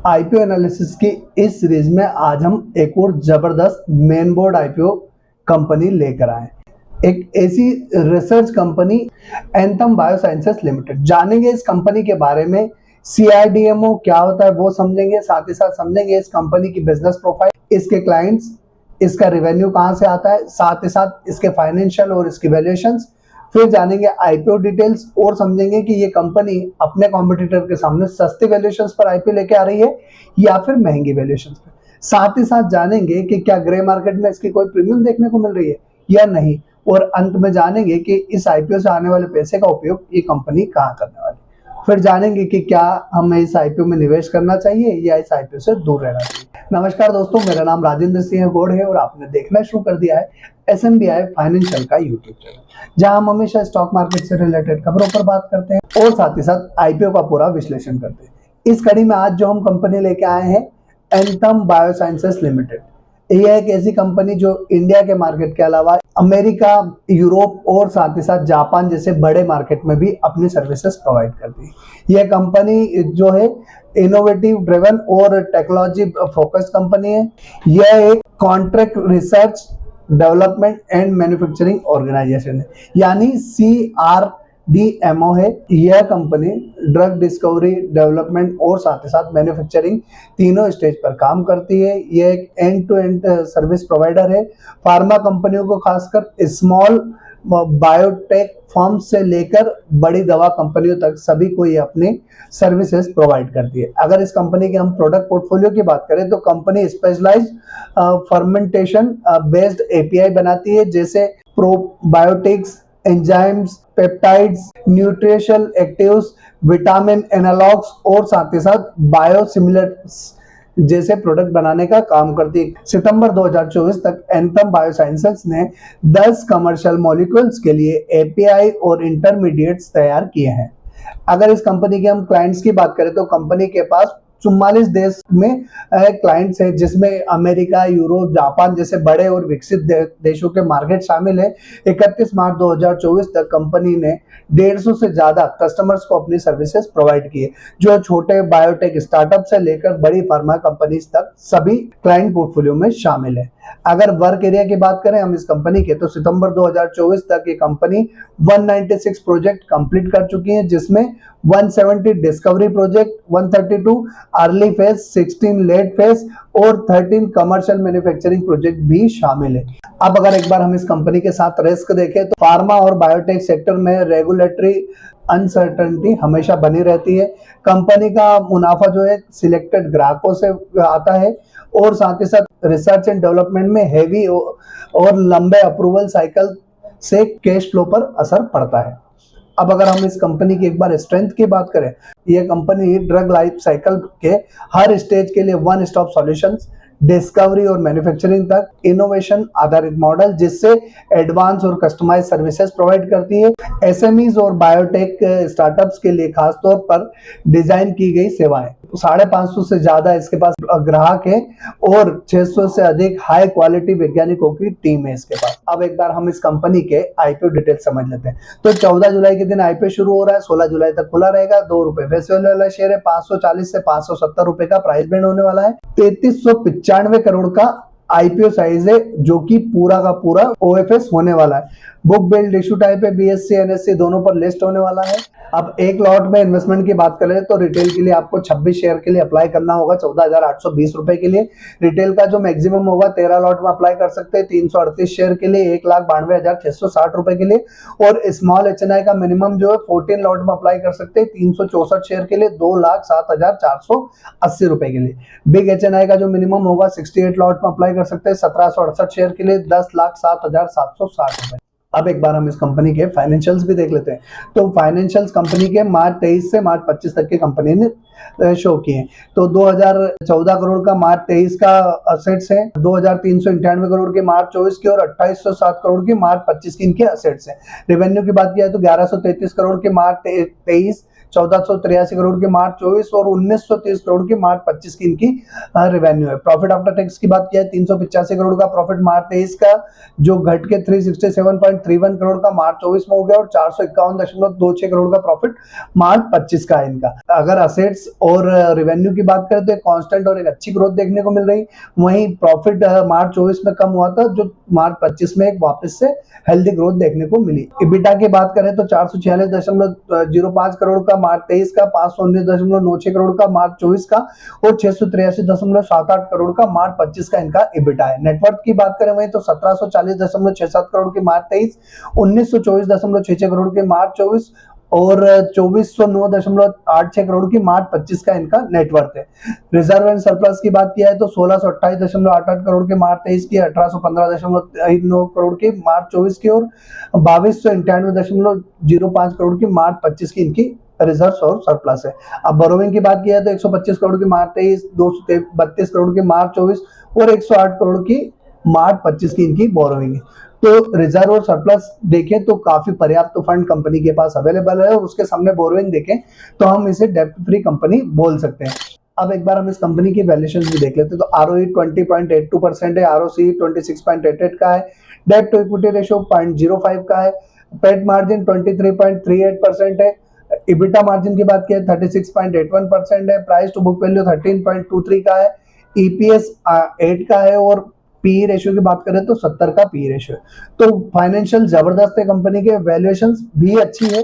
IPO analysis की इस series में आज हम एक और जबरदस्त मेन बोर्ड आईपीओ कंपनी लेकर आए। एक ऐसी research company anthem biosciences limited. जानेंगे इस कंपनी के बारे में, सीआरडीएमओ क्या होता है वो समझेंगे, साथ ही साथ समझेंगे इस कंपनी की बिजनेस प्रोफाइल, इसके क्लाइंट्स, इसका रेवेन्यू कहां से आता है, साथ ही साथ इसके फाइनेंशियल और इसकी वैल्यूएशंस। फिर जानेंगे आईपीओ डिटेल्स और समझेंगे कि ये कंपनी अपने कॉम्पिटिटर के सामने सस्ती वैल्यूएशंस पर आईपीओ लेके आ रही है या फिर महंगी वैल्यूएशंस पर। साथ ही साथ जानेंगे कि क्या ग्रे मार्केट में इसकी कोई प्रीमियम देखने को मिल रही है या नहीं, और अंत में जानेंगे कि इस आईपीओ से आने वाले पैसे का उपयोग ये कंपनी कहाँ करने वाली है। फिर जानेंगे कि क्या हमें इस आईपीओ में निवेश करना चाहिए या इस आईपीओ से दूर रहना चाहिए। नमस्कार दोस्तों, मेरा नाम राजेंद्र सिंह गौड़ है और आपने देखना शुरू कर दिया है एसएमबीआई फाइनेंशियल का यूट्यूब चैनल, जहां हम हमेशा स्टॉक मार्केट से रिलेटेड खबरों पर बात करते हैं और साथ ही साथ आईपीओ का पूरा विश्लेषण करते हैं। इस कड़ी में आज जो हम कंपनी लेके आए हैं, एंथम बायोसाइंसेस लिमिटेड। यह एक ऐसी कंपनी जो इंडिया के मार्केट के अलावा अमेरिका, यूरोप और साथ ही साथ जापान जैसे बड़े मार्केट में भी अपनी सर्विसेज प्रोवाइड करती है। यह कंपनी जो है इनोवेटिव ड्रिवन और टेक्नोलॉजी फोकस्ड कंपनी है। यह एक contract research development and manufacturing organisation है, यानी CRDMO है। यह कंपनी ड्रग डिस्कवरी, डेवलपमेंट और साथ ही साथ मैन्युफैक्चरिंग तीनों स्टेज पर काम करती है। यह एक end to end service provider है। फार्मा कंपनियों को खासकर स्मॉल बायोटेक फर्म से लेकर बड़ी दवा कंपनियों तक सभी को ये अपनी सर्विसेज प्रोवाइड करती है। अगर इस कंपनी के हम प्रोडक्ट पोर्टफोलियो की बात करें तो company specialised fermentation based API बनाती है, जैसे probiotics, enzymes, peptides, nutritional actives, vitamin analogues और साथ ही साथ बायोसिमिलर्स जैसे प्रोडक्ट बनाने का काम करती है। सितंबर 2024 तक एंथम बायोसाइंसेस ने 10 कमर्शियल मॉलिक्यूल्स के लिए एपीआई और इंटरमीडिएट्स तैयार किए हैं। अगर इस कंपनी के हम क्लाइंट्स की बात करें तो कंपनी के पास 44 देश में क्लाइंट्स है, जिसमें अमेरिका, यूरोप, जापान जैसे बड़े और विकसित देशों के मार्केट शामिल है। 31 मार्च 2024 तक कंपनी ने 150 से ज्यादा कस्टमर्स को अपनी सर्विसेज प्रोवाइड की है, जो छोटे बायोटेक स्टार्टअप से लेकर बड़ी फार्मा कंपनीज तक सभी क्लाइंट पोर्टफोलियो में शामिल है। अगर वर्क एरिया की बात करें हम इस कंपनी के, तो सितंबर 2024 तक ये कंपनी 196 प्रोजेक्ट कंप्लीट कर चुकी है, जिसमें 170 discovery project, 132 early phase, 16 late phase और 13 कमर्शियल मैन्युफैक्चरिंग प्रोजेक्ट भी शामिल है। अब अगर एक बार हम इस कंपनी के साथ रिस्क देखें तो फार्मा और बायोटेक सेक्टर में रेगुलेटरी अनसर्टेनिटी हमेशा बनी रहती है। कंपनी का मुनाफा जो है सिलेक्टेड ग्राहकों से आता है और साथ ही साथ रिसर्च एंड डेवलपमेंट में हेवी और लंबे अप्रूवल साइकिल से कैश फ्लो पर असर पड़ता है। अब अगर हम इस कंपनी की एक बार स्ट्रेंथ की बात करें, यह कंपनी ड्रग लाइफ साइकिल के हर स्टेज के लिए वन स्टॉप सॉल्यूशंस, डिस्कवरी और मैन्युफैक्चरिंग तक इनोवेशन आधारित मॉडल, जिससे एडवांस और कस्टमाइज सर्विसेज प्रोवाइड करती है। एसएमईज और बायोटेक स्टार्टअप्स के लिए खासतौर पर डिजाइन की गई सेवाएं। 550 से ज्यादा इसके पास ग्राहक है और 600 से अधिक हाई क्वालिटी वैज्ञानिकों की टीम है इसके पास। अब एक बार हम इस कंपनी के आईपीओ डिटेल समझ लेते हैं। तो 14 जुलाई के दिन आईपीओ शुरू हो रहा है, 16 जुलाई तक खुला रहेगा। ₹2 फेस वैल्यू वाला शेयर है। 540 से 570 रुपए का प्राइस बैंड होने वाला है। 3395 करोड़ का आईपीओ साइज है, जो कि पूरा का पूरा ओएफएस होने वाला है। बुक बिल्ड इशू टाइप है, बीएससी एनएससी दोनों पर लिस्ट होने वाला है। अब एक लॉट में इन्वेस्टमेंट की बात करें तो रिटेल के लिए आपको 26 शेयर के लिए अप्लाई करना होगा 14,820 रुपए के लिए। रिटेल का जो मैक्सिमम होगा 13 लॉट में अप्लाई कर सकते हैं 338 शेयर के लिए 1,92,660 रुपए के लिए। और स्मॉल एचएनआई का मिनिमम जो है 14 लॉट में अप्लाई कर सकते हैं 364 शेयर के लिए 2,07,480 रुपए के लिए। बिग एचएनआई का जो मिनिमम होगा 68 लॉट में अप्लाई कर सकते हैं 1768 शेयर के लिए 10,07,760 रुपए। अब एक बार हम इस कंपनी के फाइनेंशियल्स भी देख लेते हैं। तो फाइनेंशियल्स कंपनी के मार्च 23 से मार्च 25 तक की कंपनी ने शो किए हैं। तो 2014 करोड़ का मार्च 23 का असेट्स है, 2,398 करोड़ के मार्च 24 की और 2,807 करोड़ की मार्च 25 की इनके असेट्स हैं। रेवेन्यू की बात किया तो 1,133 करोड़ के मार्च 23, 1483 करोड़ की मार्च 24 और 1930 करोड़ की मार्च 25 की इनकी रेवेन्यू है। प्रॉफिट आफ्टर टैक्स की बात किया है 385 करोड़ का प्रॉफिट मार्च 23 का, जो घट के 367.31 करोड़ का मार्च 24 में हो गया, और 451.26 करोड़ का प्रॉफिट मार्च 25 का है इनका। अगर असेट्स और रेवेन्यू की बात करें तो एक कांस्टेंट और एक अच्छी ग्रोथ देखने को मिल रही। वहीं प्रॉफिट मार्च 24 में कम हुआ था, जो मार्च 25 में एक वापस से हेल्दी ग्रोथ देखने को मिली। इबिटा की बात करें तो 446.05 करोड़ का मार्च 23 का, 519.96 करोड़ का मार्च 24 का, और 683.78 करोड़ का मार्च 25 का इनका इबिटा है। नेटवर्थ की बात करें वहीं तो 1740.67 करोड़ की मार्च 23, 1924.66 करोड़ की मार्च 24 और 2409.86 करोड़ की मार्च 25 का इनका नेटवर्थ है। रिजर्व एंड सरप्लस की बात किया है तो 1628.88 करोड़ के मार्च 23 की, 1815.9 करोड़ की मार्च 24 की, और 2291.05 करोड़ की मार्च 25 की इनकी रिजर्व और सरप्लस है। अब बोरोइंग की बात किया है तो 125 करोड़ की मार्च 23, 232 करोड़ की मार्च 24 और 108 करोड़ की मार्च 25 की इनकी बोरोइंग है। तो रिजर्व और सरप्लस देखें तो काफी पर्याप्त फंड कंपनी के पास अवेलेबल है, और उसके सामने बोरोइंग देखें तो हम इसे डेब्ट फ्री कंपनी बोल सकते हैं। अब एक बार हम इस कंपनी की वैल्यूएशन भी देख लेते हैं तो ROE 20.82% है, ROCE 26.88 का है, डेट टू इक्विटी रेशियो 0.05 का है, पेट मार्जिन 23.38% है, इबिटा मार्जिन की बात किया 36.81% है, प्राइस टू बुक वैल्यू 13.23 का है, EPS 8 का है, और पी रेशियो की बात करें तो 70 का पी रेशियो है। तो फाइनेंशियल जबरदस्त है कंपनी के, वैल्यूएशन भी अच्छी है।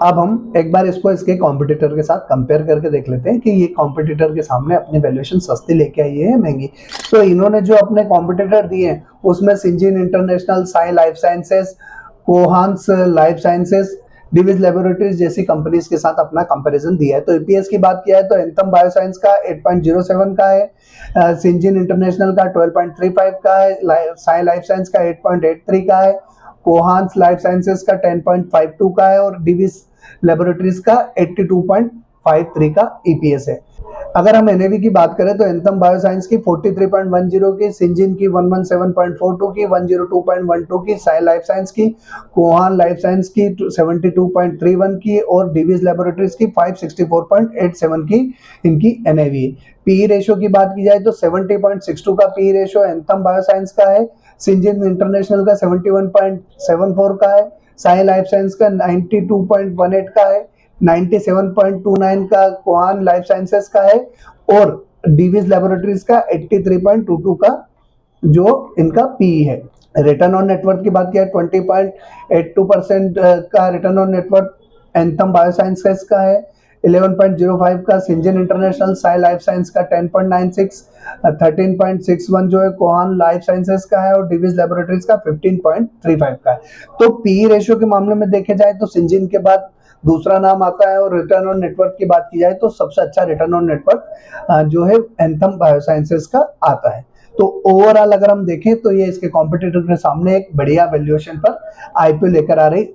अब हम एक बार इसको इसके कॉम्पिटिटर के साथ कंपेयर करके देख लेते हैं कि ये कॉम्पिटिटर के सामने अपनी वैल्यूएशन सस्ती लेके आई है महंगी। तो इन्होंने जो अपने कॉम्पिटिटर दिए हैं उसमें Syngene international, Sai life sciences, Cohance life sciences, Divi's laboratories जैसी कंपनीज के साथ अपना कंपैरिजन दिया है। तो ईपीएस की बात किया है तो एंथम बायोसाइंस का 8.07 का है, सिंजीन इंटरनेशनल का 12.35 का है, साई लाइफ साइंस का 8.83 का है, कोहांस लाइफ साइंसेस का 10.52 का है, और डिविज लेबोरेटरीज का 82.53 का ईपीएस है। अगर हम एनएवी की बात करें तो एंथम बायोसाइंस की 43.10 की, सिंजिन की 117.42 की, 102.12 की, साई लाइफ साइंस की, कोहान लाइफ साइंस की 72.31 की, और डिविज लेबोरेटरीज की 564.87 की इनकी एनएवी। पी रेशियो की बात की जाए तो 70.62 का पी रेशियो एंथम बायोसाइंस का है, सिंजिन इंटरनेशनल का 71.74 का है, साई लाइफ साइंस का 92.18 का है, 97.29 का कोहान लाइफ साइंसेस का है, और डिविज लेबोरेटरीज का 83.22 का जो इनका पी है। रिटर्न ऑन नेटवर्थ की बात किया 20.82% का return on net worth anthem biosciences का है, 11.05 का Syngene international, Sai life science का 10.96, 13.61 जो है कोहान लाइफ साइंसेस का है, और डिविज लेबोरेटरीज का 15.35 का है। तो पी रेशियो के मामले में देखे जाए तो सिंजिन के बाद दूसरा नाम आता है, और रिटर्न ऑन नेटवर्थ की बात की जाए तो सबसे अच्छा रिटर्न ऑन नेटवर्थ जो है एंथम बायोसाइंसेस का आता है। तो ओवरऑल अगर हम देखें तो ये इसके कॉम्पिटिटर के सामने एक बढ़िया वैल्यूएशन पर आईपीओ लेकर आ रही।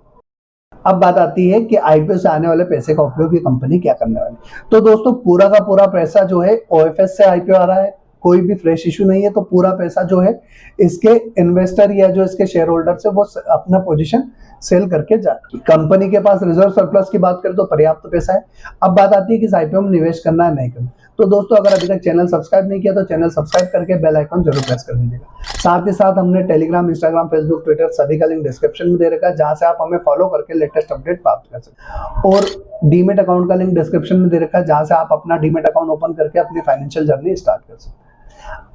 अब बात आती है कि आईपीओ से आने वाले पैसे का उपयोग ये कंपनी क्या करने वाली। तो दोस्तों पूरा का पूरा पैसा जो है ओएफएस से आईपीओ आ रहा है, कोई भी फ्रेश इशू नहीं है। तो पूरा पैसा जो है इसके इन्वेस्टर या जो इसके शेयर होल्डर से वो अपना पोजीशन सेल करके जाते। कंपनी के पास रिजर्व सरप्लस की बात करें तो पर्याप्त पैसा है। अब बात आती है कि इस आईपीओ में निवेश करना है नहीं करना। तो दोस्तों अगर अभी तक चैनल सब्सक्राइब नहीं किया तो चैनल सब्सक्राइब करके बेल आइकन जरूर प्रेस कर दीजिएगा। साथ ही साथ हमने टेलीग्राम, इंस्टाग्राम, फेसबुक, ट्विटर सभी का लिंक डिस्क्रिप्शन में दे रखा है, जहां से आप हमें फॉलो करके लेटेस्ट अपडेट प्राप्त कर सकते हैं। और डीमेट अकाउंट का लिंक डिस्क्रिप्शन में दे रखा है, जहां से आप अपना डीमेट अकाउंट ओपन करके अपनी फाइनेंशियल जर्नी स्टार्ट कर सकते हैं।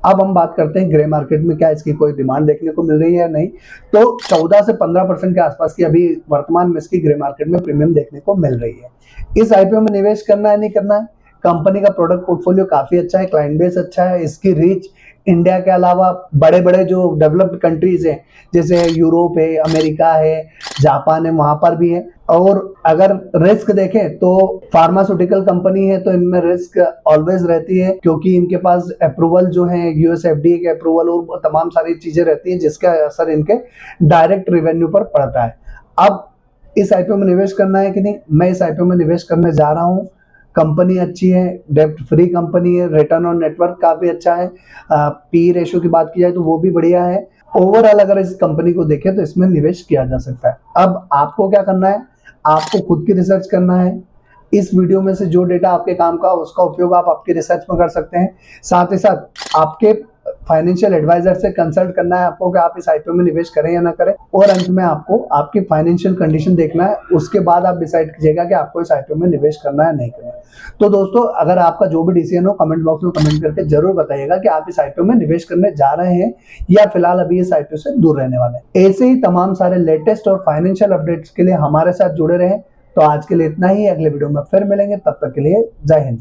अब हम बात करते हैं ग्रे मार्केट में क्या इसकी कोई डिमांड देखने को मिल रही है या नहीं। तो 14 से 15% के आसपास की अभी वर्तमान में इसकी ग्रे मार्केट में प्रीमियम देखने को मिल रही है। इस आईपीओ में निवेश करना है नहीं करना है। कंपनी का प्रोडक्ट पोर्टफोलियो काफी अच्छा है, क्लाइंट बेस अच्छा है, इसकी रीच इंडिया के अलावा बड़े बड़े जो डेवलप्ड कंट्रीज हैं जैसे यूरोप है, अमेरिका है, जापान है, वहां पर भी है। और अगर रिस्क देखें तो फार्मास्यूटिकल कंपनी है तो इनमें रिस्क ऑलवेज रहती है, क्योंकि इनके पास अप्रूवल जो है यूएस एफडीए के अप्रूवल और तमाम सारी चीजें रहती हैं, जिसका असर इनके डायरेक्ट रेवेन्यू पर पड़ता है। अब इस आईपीओ में निवेश करना है कि नहीं, मैं इस आईपीओ में निवेश करने जा रहा हूँ। कंपनी अच्छी है, डेब्ट फ्री कंपनी है, रिटर्न ऑन नेटवर्क काफी अच्छा है, पी रेशियो की बात की जाए तो वो भी बढ़िया है। ओवरऑल अगर इस कंपनी को देखें तो इसमें निवेश किया जा सकता है। अब आपको क्या करना है, आपको खुद की रिसर्च करना है, इस वीडियो में से जो डेटा आपके काम का उसका उपयोग आप आपकी रिसर्च में कर सकते हैं। साथ ही साथ आपके फाइनेंशियल एडवाइजर से कंसल्ट करना है आपको कि आप इस आईपीओ में निवेश करें या ना करें, और अंत में आपको आपकी फाइनेंशियल कंडीशन देखना है। उसके बाद आप डिसाइड कीजिएगा कि आपको इस आईपीओ में निवेश करना है नहीं करना। तो दोस्तों, अगर आपका जो भी डिसीजन हो कमेंट बॉक्स में कमेंट करके जरूर बताइएगा कि आप इस आईपीओ में निवेश करने जा रहे हैं या फिलहाल अभी इस आईपीओ से दूर रहने वाले हैं। ऐसे ही तमाम सारे लेटेस्ट और फाइनेंशियल अपडेट्स के लिए हमारे साथ जुड़े रहें। तो आज के लिए इतना ही, अगले वीडियो में फिर मिलेंगे, तब तक के लिए जय हिंद।